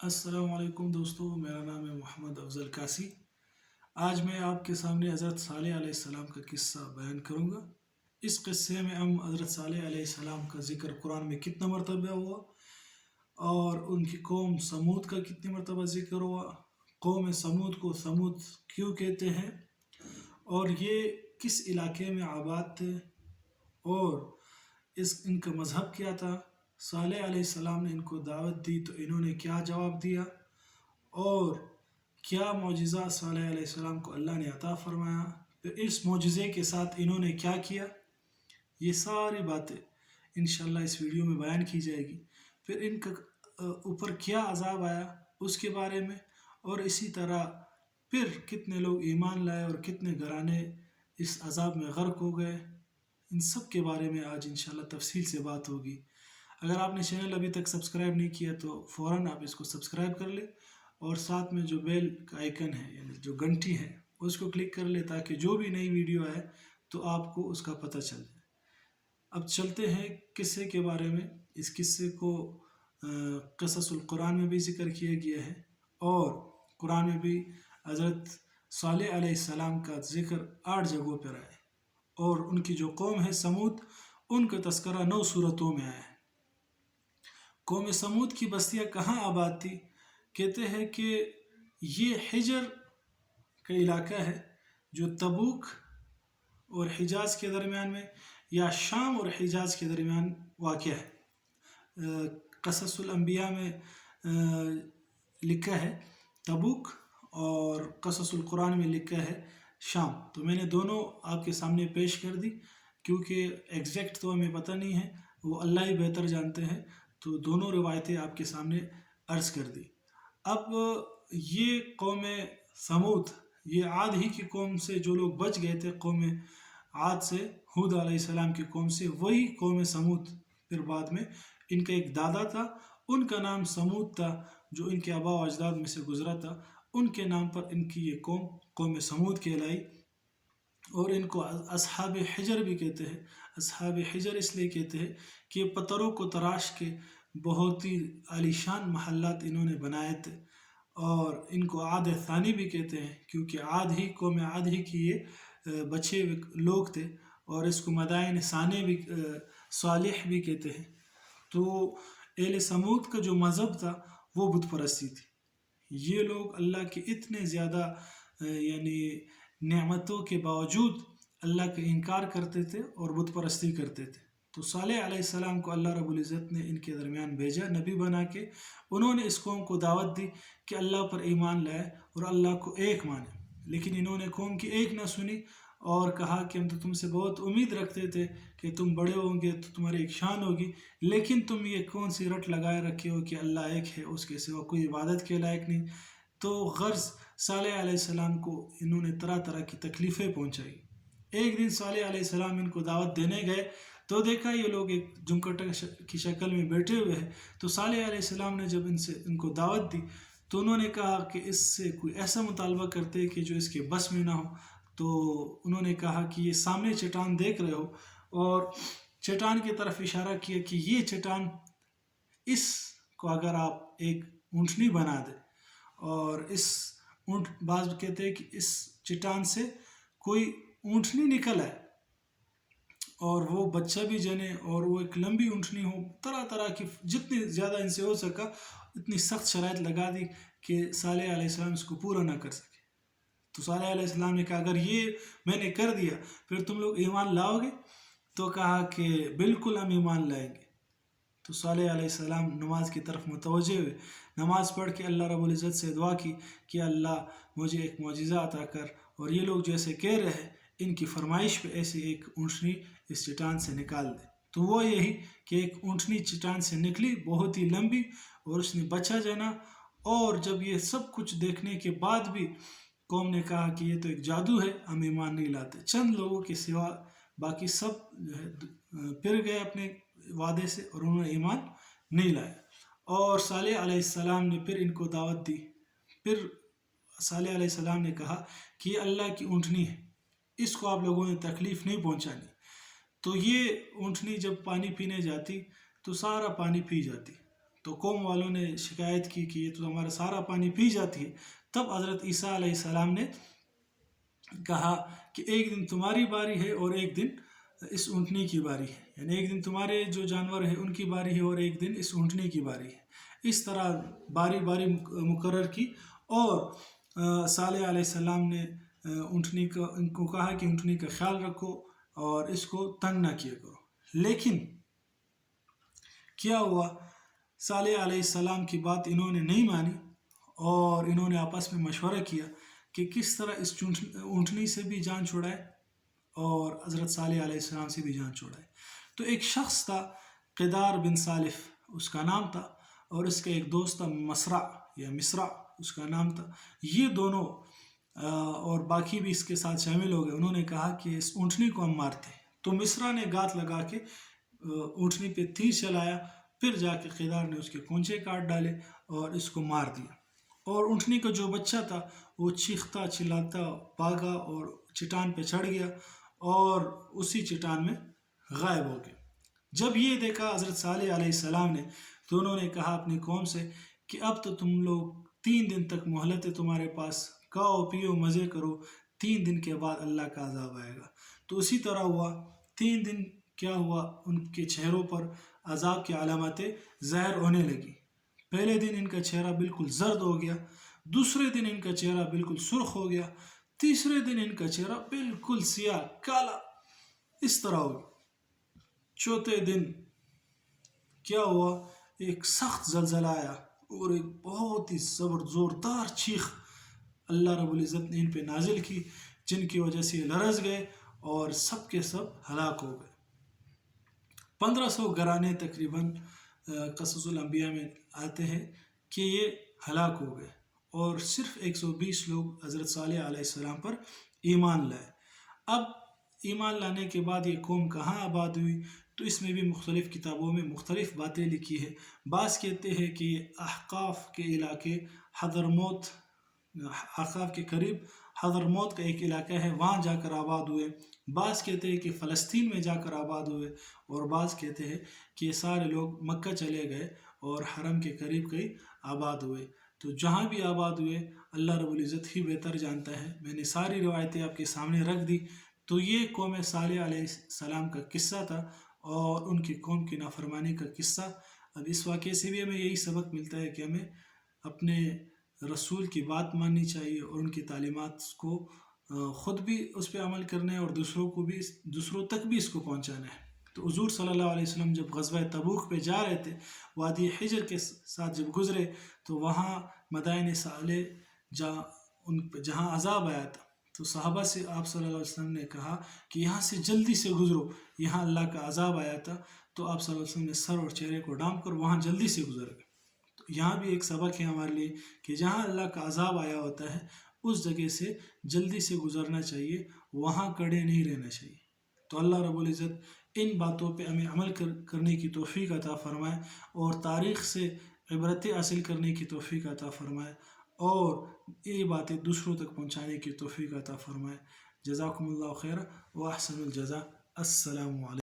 السلام علیکم دوستو، میرا نام ہے Afzal Kasi۔ آج میں آپ کے سامنے حضرت صالح علیہ السلام کا قصہ بیان کروں گا۔ اس قصے میں ہم حضرت صالح علیہ السلام کا ذکر قرآن میں کتنا مرتبہ ہوا اور ان کی قوم ثمود کا کتنے مرتبہ ذکر ہوا، قوم ثمود کو ثمود کیوں کہتے ہیں، اور یہ کس علاقے میں آباد تھے، اور ان کا مذہب کیا تھا۔ صالح علیہ السلام نے ان کو دعوت دی تو انہوں نے کیا جواب دیا، اور کیا معجزہ صالح علیہ السلام کو اللہ نے عطا فرمایا، پھر اس معجزے کے ساتھ انہوں نے کیا کیا، یہ ساری باتیں انشاءاللہ اس ویڈیو میں بیان کی جائے گی۔ پھر ان کا اوپر کیا عذاب آیا اس کے بارے میں، اور اسی طرح پھر کتنے لوگ ایمان لائے اور کتنے گھرانے اس عذاب میں غرق ہو گئے، ان سب کے بارے میں آج انشاءاللہ تفصیل سے بات ہوگی۔ اگر آپ نے چینل ابھی تک سبسکرائب نہیں کیا تو فوراً آپ اس کو سبسکرائب کر لیں، اور ساتھ میں جو بیل کا آئیکن ہے یعنی جو گھنٹی ہے اس کو کلک کر لیں، تاکہ جو بھی نئی ویڈیو آئے تو آپ کو اس کا پتہ چل جائے۔ اب چلتے ہیں قصے کے بارے میں۔ اس قصے کو قصص القرآن میں بھی ذکر کیا گیا ہے، اور قرآن میں بھی حضرت صالح علیہ السلام کا ذکر 8 جگہوں پر آیا ہے، اور ان کی جو قوم ہے ثمود، ان کا تذکرہ 9 صورتوں میں آیا ہے۔ قوم ثمود کی بستیاں کہاں آباد تھی؟ کہتے ہیں کہ یہ حجر کا علاقہ ہے جو تبوک اور حجاز کے درمیان میں، یا شام اور حجاز کے درمیان واقع ہے۔ قصص الانبیاء میں لکھا ہے تبوک، اور قصص القرآن میں لکھا ہے شام، تو میں نے دونوں آپ کے سامنے پیش کر دی، کیونکہ ایگزیکٹ تو ہمیں پتہ نہیں ہے، وہ اللہ ہی بہتر جانتے ہیں، تو دونوں روایتیں آپ کے سامنے عرض کر دی۔ اب یہ قوم ثمود، یہ عاد ہی کی قوم سے جو لوگ بچ گئے تھے، قوم عاد سے، ہود علیہ السلام کی قوم سے، وہی قوم ثمود پھر بعد میں ان کا ایک دادا تھا، ان کا نام ثمود تھا، جو ان کے آباء و اجداد میں سے گزرا تھا، ان کے نام پر ان کی یہ قوم ثمود کہلائی، اور ان کو اصحاب حجر بھی کہتے ہیں۔ اصحاب حجر اس لیے کہتے ہیں کہ پتھروں کو تراش کے بہت ہی عالیشان محلات انہوں نے بنائے تھے، اور ان کو عاد ثانی بھی کہتے ہیں، کیونکہ قوم عاد ہی کی یہ بچے لوگ تھے، اور اس کو مدائن ثانی بھی، صالح بھی کہتے ہیں۔ تو اہل ثمود کا جو مذہب تھا وہ بت پرستی تھی۔ یہ لوگ اللہ کے اتنے زیادہ یعنی نعمتوں کے باوجود اللہ کا انکار کرتے تھے اور بت پرستی کرتے تھے۔ تو صالح علیہ السلام کو اللہ رب العزت نے ان کے درمیان بھیجا نبی بنا کے۔ انہوں نے اس قوم کو دعوت دی کہ اللہ پر ایمان لائے اور اللہ کو ایک مانے، لیکن انہوں نے قوم کی ایک نہ سنی، اور کہا کہ ہم تو تم سے بہت امید رکھتے تھے کہ تم بڑے ہوں گے تو تمہاری ایک شان ہوگی، لیکن تم یہ کون سی رٹ لگائے رکھے ہو کہ اللہ ایک ہے، اس کے سوا کوئی عبادت کے لائق نہیں۔ تو غرض صالح علیہ السلام کو انہوں نے طرح طرح کی تکلیفیں پہنچائی۔ ایک دن صالح علیہ السلام ان کو دعوت دینے گئے تو دیکھا یہ لوگ ایک جمکٹا کی شکل میں بیٹھے ہوئے ہیں۔ تو صالح علیہ السلام نے جب ان کو دعوت دی تو انہوں نے کہا کہ اس سے کوئی ایسا مطالبہ کرتے کہ جو اس کے بس میں نہ ہو۔ تو انہوں نے کہا کہ یہ سامنے چٹان دیکھ رہے ہو، اور چٹان کی طرف اشارہ کیا کہ یہ چٹان، اس کو اگر آپ ایک اونٹنی بنا دے، اور بعض کہتے ہیں کہ اس چٹان سے کوئی اونٹنی نکل آئے اور وہ بچہ بھی جنے، اور وہ ایک لمبی اونٹنی ہو، طرح طرح کی جتنی زیادہ ان سے ہو سکا اتنی سخت شرائط لگا دی کہ صالح علیہ السلام اس کو پورا نہ کر سکے۔ تو صالح علیہ السلام نے کہا اگر یہ میں نے کر دیا پھر تم لوگ ایمان لاؤ گے؟ تو کہا کہ بالکل ہم ایمان لائیں گے۔ تو صالح علیہ السلام نماز کی طرف متوجہ ہوئے، نماز پڑھ کے اللہ رب العزت سے دعا کی کہ اللہ مجھے ایک معجزہ عطا کر، اور یہ لوگ جیسے کہہ رہے ہیں ان کی فرمائش پہ ایسی ایک اونٹنی اس چٹان سے نکال دے۔ تو وہ یہی کہ ایک اونٹنی چٹان سے نکلی، بہت ہی لمبی، اور اس نے بچہ جنا۔ اور جب یہ سب کچھ دیکھنے کے بعد بھی قوم نے کہا کہ یہ تو ایک جادو ہے، ہم ایمان نہیں لاتے، چند لوگوں کے سوا باقی سب جو ہے پھر گئے اپنے وعدے سے، اور انہوں نے ایمان نہیں لایا۔ اور صالح علیہ السلام نے پھر ان کو دعوت دی۔ پھر صالح علیہ السلام نے کہا کہ یہ اللہ کی اونٹنی ہے، اس کو آپ لوگوں نے تکلیف نہیں پہنچانی۔ تو یہ اونٹنی جب پانی پینے جاتی تو سارا پانی پی جاتی، تو قوم والوں نے شکایت کی کہ یہ تو ہمارا سارا پانی پی جاتی ہے. تب حضرت عیسیٰ علیہ السلام نے کہا کہ ایک دن تمہاری باری ہے اور ایک دن اس اونٹنی کی باری ہے، یعنی ایک دن تمہارے جو جانور ہیں ان کی باری ہے اور ایک دن اس اونٹنی کی باری ہے. اس طرح باری باری مقرر کی. اور صالح علیہ السلام نے ان کو کہا کہ اونٹنی کا خیال رکھو اور اس کو تنگ نہ کیا کرو. لیکن کیا ہوا، صالح علیہ السلام کی بات انہوں نے نہیں مانی اور انہوں نے آپس میں مشورہ کیا کہ کس طرح اس اونٹنی سے بھی جان چھڑائے اور حضرت صالح علیہ السلام سے بھی جان چھڑائے. تو ایک شخص تھا قدار بن صالح اس کا نام تھا، اور اس کا ایک دوست تھا مسرع یا مصرع اس کا نام تھا. یہ دونوں اور باقی بھی اس کے ساتھ شامل ہو گئے. انہوں نے کہا کہ اس اونٹنی کو ہم مارتے ہیں. تو مصرع نے گات لگا کے اونٹنی پہ تیر چلایا، پھر جا کے قدار نے اس کے کونچے کاٹ ڈالے اور اس کو مار دیا. اور اونٹنی کا جو بچہ تھا وہ چیختا چلاتا بھاگا اور چٹان پہ چڑھ گیا اور اسی چٹان میں غائب ہو گیا. جب یہ دیکھا حضرت صالح علیہ السلام نے تو انہوں نے کہا اپنی قوم سے کہ اب تو تم لوگ 3 دن تک مہلت ہے تمہارے پاس، کھاؤ پیو مزے کرو، 3 دن کے بعد اللہ کا عذاب آئے گا. تو اسی طرح ہوا. 3 دن کیا ہوا، ان کے چہروں پر عذاب کی علامتیں ظاہر ہونے لگی. پہلے دن ان کا چہرہ بالکل زرد ہو گیا، دوسرے دن ان کا چہرہ بالکل سرخ ہو گیا، تیسرے دن ان کا چہرہ بالکل سیاہ کالا اس طرح ہو گیا. چوتھے دن کیا ہوا، ایک سخت زلزلہ آیا اور ایک بہت ہی زوردار چیخ اللہ رب العزت نے ان پہ نازل کی، جن کی وجہ سے یہ لرز گئے اور سب کے سب ہلاک ہو گئے. 1500 گھرانے تقریباً قصص الانبیاء میں آتے ہیں کہ یہ ہلاک ہو گئے، اور صرف 120 لوگ حضرت صالح علیہ السلام پر ایمان لائے. اب ایمان لانے کے بعد یہ قوم کہاں آباد ہوئی، تو اس میں بھی مختلف کتابوں میں مختلف باتیں لکھی ہے. بعض کہتے ہیں کہ احقاف کے علاقے حضرموت، احقاف کے قریب حضرموت کا ایک علاقہ ہے، وہاں جا کر آباد ہوئے. بعض کہتے ہیں کہ فلسطین میں جا کر آباد ہوئے، اور بعض کہتے ہیں کہ یہ سارے لوگ مکہ چلے گئے اور حرم کے قریب کہیں آباد ہوئے. تو جہاں بھی آباد ہوئے اللہ رب العزت ہی بہتر جانتا ہے. میں نے ساری روایتیں آپ کے سامنے رکھ دی. تو یہ قوم صالح علیہ السلام کا قصہ تھا اور ان کی قوم کی نافرمانی کا قصہ. اب اس واقعے سے بھی ہمیں یہی سبق ملتا ہے کہ ہمیں اپنے رسول کی بات ماننی چاہیے اور ان کی تعلیمات کو خود بھی اس پہ عمل کرنا ہے اور دوسروں تک بھی اس کو پہنچانا ہے. تو حضور صلی اللہ علیہ وسلم جب غزوہ تبوک پہ جا رہے تھے، وادی حجر کے ساتھ جب گزرے تو وہاں مدائن صالح جہاں عذاب آیا تھا، تو صحابہ سے آپ صلی اللہ علیہ وسلم نے کہا کہ یہاں سے جلدی سے گزرو، یہاں اللہ کا عذاب آیا تھا. تو آپ صلی اللہ علیہ وسلم نے سر اور چہرے کو ڈھانپ کر وہاں جلدی سے گزر گئے. تو یہاں بھی ایک سبق ہے ہمارے لیے کہ جہاں اللہ کا عذاب آیا ہوتا ہے اس جگہ سے جلدی سے گزرنا چاہیے، وہاں کڑے نہیں رہنا چاہیے. تو اللہ رب العزت ان باتوں پہ ہمیں عمل کرنے کی توفیق عطا فرمائے اور تاریخ سے عبرتیں حاصل کرنے کی توفیق عطا فرمائے اور یہ باتیں دوسروں تک پہنچانے کی توفیق عطا فرمائے. جزاکم اللہ خیر و احسن الجزاء. السلام علیکم.